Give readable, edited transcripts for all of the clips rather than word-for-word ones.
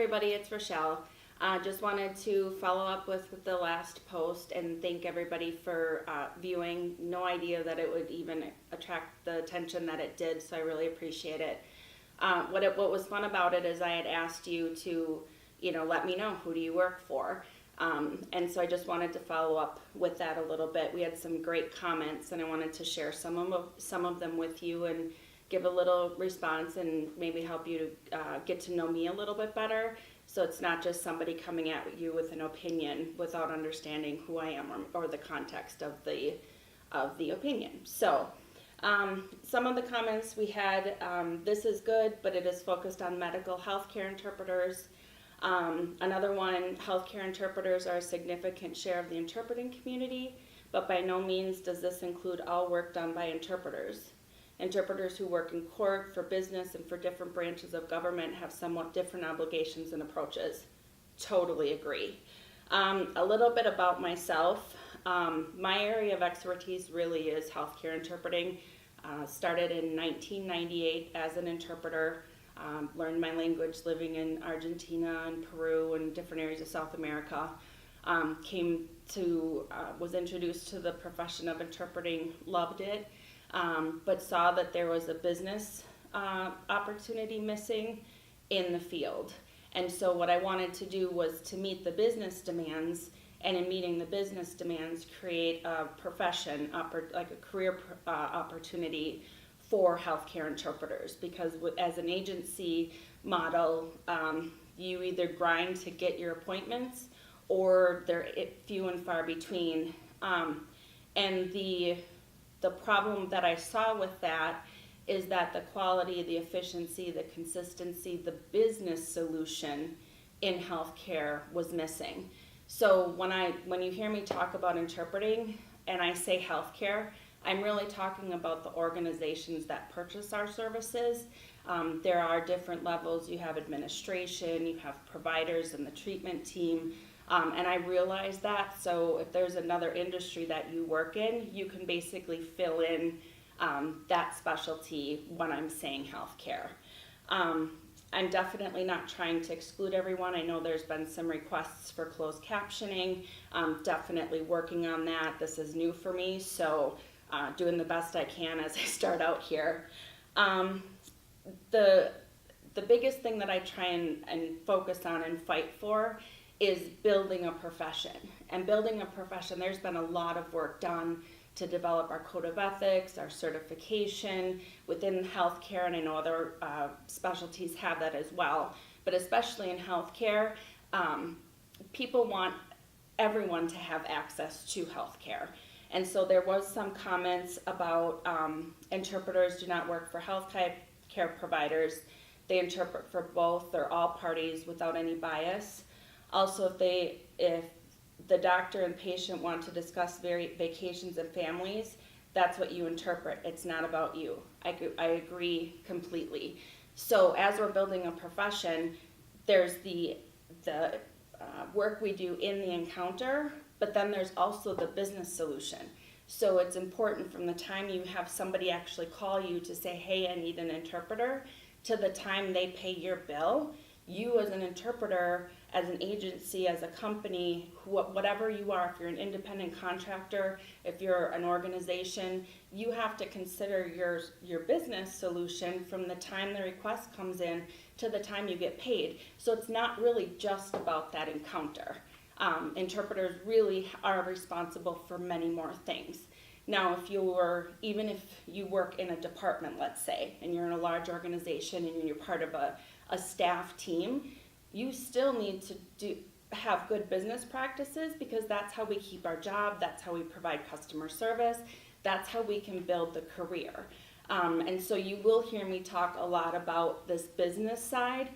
everybody, it's Rashelle. Just wanted to follow up with the last post and thank everybody for viewing. No idea that it would even attract the attention that it did, so I really appreciate it. What was fun about it is I had asked you to, let me know, who do you work for? And so I just wanted to follow up with that a little bit. We had some great comments, and I wanted to share some of them with you and give a little response and maybe help you to get to know me a little bit better. So it's not just somebody coming at you with an opinion without understanding who I am or the context of the opinion. So some of the comments we had, this is good, but it is focused on medical healthcare interpreters. Another one, healthcare interpreters are a significant share of the interpreting community, but by no means does this include all work done by interpreters. Interpreters who work in court, for business, and for different branches of government have somewhat different obligations and approaches. Totally agree. A little bit about myself. My area of expertise really is healthcare interpreting. Started in 1998 as an interpreter. Learned my language living in Argentina and Peru and different areas of South America. Was introduced to the profession of interpreting, loved it. But saw that there was a business opportunity missing in the field. And so what I wanted to do was to meet the business demands, and in meeting the business demands, create a profession, like a career opportunity for healthcare interpreters. Because as an agency model, you either grind to get your appointments, or they're few and far between. And the problem that I saw with that is that the quality, the efficiency, the consistency, the business solution in healthcare was missing. So when you hear me talk about interpreting and I say healthcare, I'm really talking about the organizations that purchase our services. There are different levels. You have administration, you have providers and the treatment team. And I realize that, so if there's another industry that you work in, you can basically fill in that specialty when I'm saying healthcare. I'm definitely not trying to exclude everyone. I know there's been some requests for closed captioning. Definitely working on that. This is new for me, so doing the best I can as I start out here. The biggest thing that I try and focus on and fight for is building a profession. And building a profession, there's been a lot of work done to develop our code of ethics, our certification within healthcare, and I know other specialties have that as well. But especially in healthcare, people want everyone to have access to healthcare. And so there was some comments about interpreters do not work for healthcare providers. They interpret for both or all parties without any bias. Also, if the doctor and patient want to discuss vacations and families, that's what you interpret. It's not about you. I agree completely. So as we're building a profession, there's the work we do in the encounter, but then there's also the business solution. So it's important from the time you have somebody actually call you to say, hey, I need an interpreter, to the time they pay your bill. You as an interpreter, as an agency, as a company, whatever you are, if you're an independent contractor, if you're an organization, you have to consider your business solution from the time the request comes in to the time you get paid. So it's not really just about that encounter. Interpreters really are responsible for many more things. Now, even if you work in a department, let's say, and you're in a large organization and you're part of a staff team, you still need to have good business practices, because that's how we keep our job, that's how we provide customer service, that's how we can build the career. And so you will hear me talk a lot about this business side.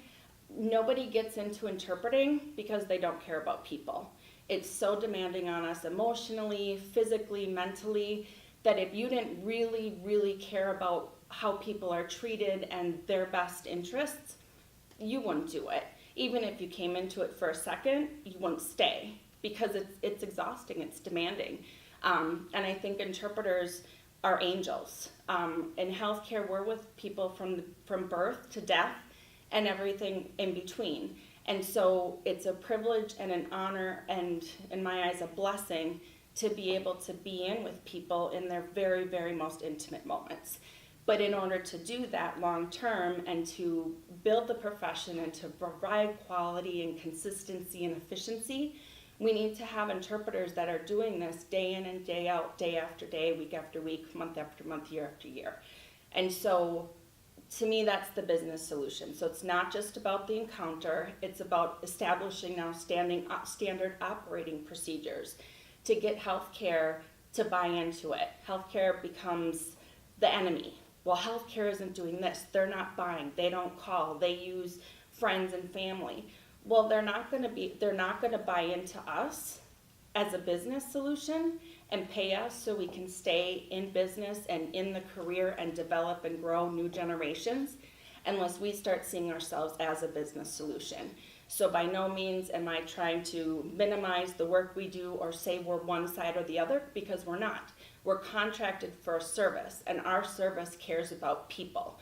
Nobody gets into interpreting because they don't care about people. It's so demanding on us emotionally, physically, mentally, that if you didn't really, really care about how people are treated and their best interests, you wouldn't do it. Even if you came into it for a second, you wouldn't stay, because it's exhausting, it's demanding. And I think interpreters are angels. In healthcare, we're with people from birth to death and everything in between. And so it's a privilege and an honor and, in my eyes, a blessing to be able to be in with people in their very, very most intimate moments. But in order to do that long term and to build the profession and to provide quality and consistency and efficiency, we need to have interpreters that are doing this day in and day out, day after day, week after week, month after month, year after year. And so to me, that's the business solution. So it's not just about the encounter, it's about establishing now standard operating procedures to get healthcare to buy into it. Healthcare becomes the enemy. Well, healthcare isn't doing this. They're not buying. They don't call. They use friends and family. Well, they're not going to buy into us as a business solution and pay us so we can stay in business and in the career and develop and grow new generations unless we start seeing ourselves as a business solution. So by no means am I trying to minimize the work we do or say we're one side or the other, because we're not. We're contracted for a service, and our service cares about people.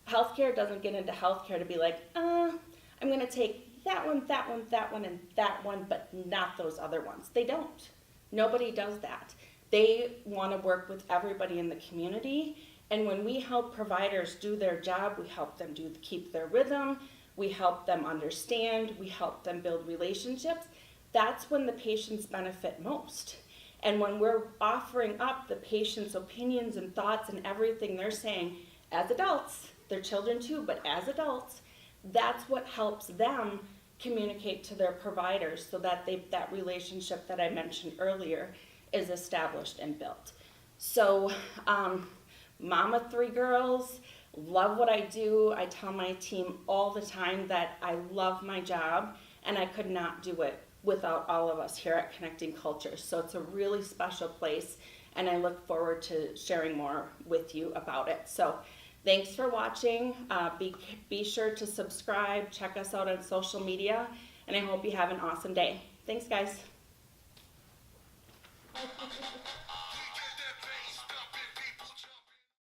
Healthcare doesn't get into healthcare to be like, I'm going to take that one, that one, that one, and that one, but not those other ones. They don't. Nobody does that. They want to work with everybody in the community, and when we help providers do their job, we help them keep their rhythm, we help them understand, we help them build relationships. That's when the patients benefit most. And when we're offering up the patient's opinions and thoughts and everything they're saying as adults, they're children too, but as adults, that's what helps them communicate to their providers so that that relationship that I mentioned earlier is established and built. So, mom of 3 girls, love what I do. I tell my team all the time that I love my job and I could not do it without all of us here at Connecting Cultures. So it's a really special place and I look forward to sharing more with you about it. So thanks for watching. Be sure to subscribe, check us out on social media, and I hope you have an awesome day. Thanks, guys.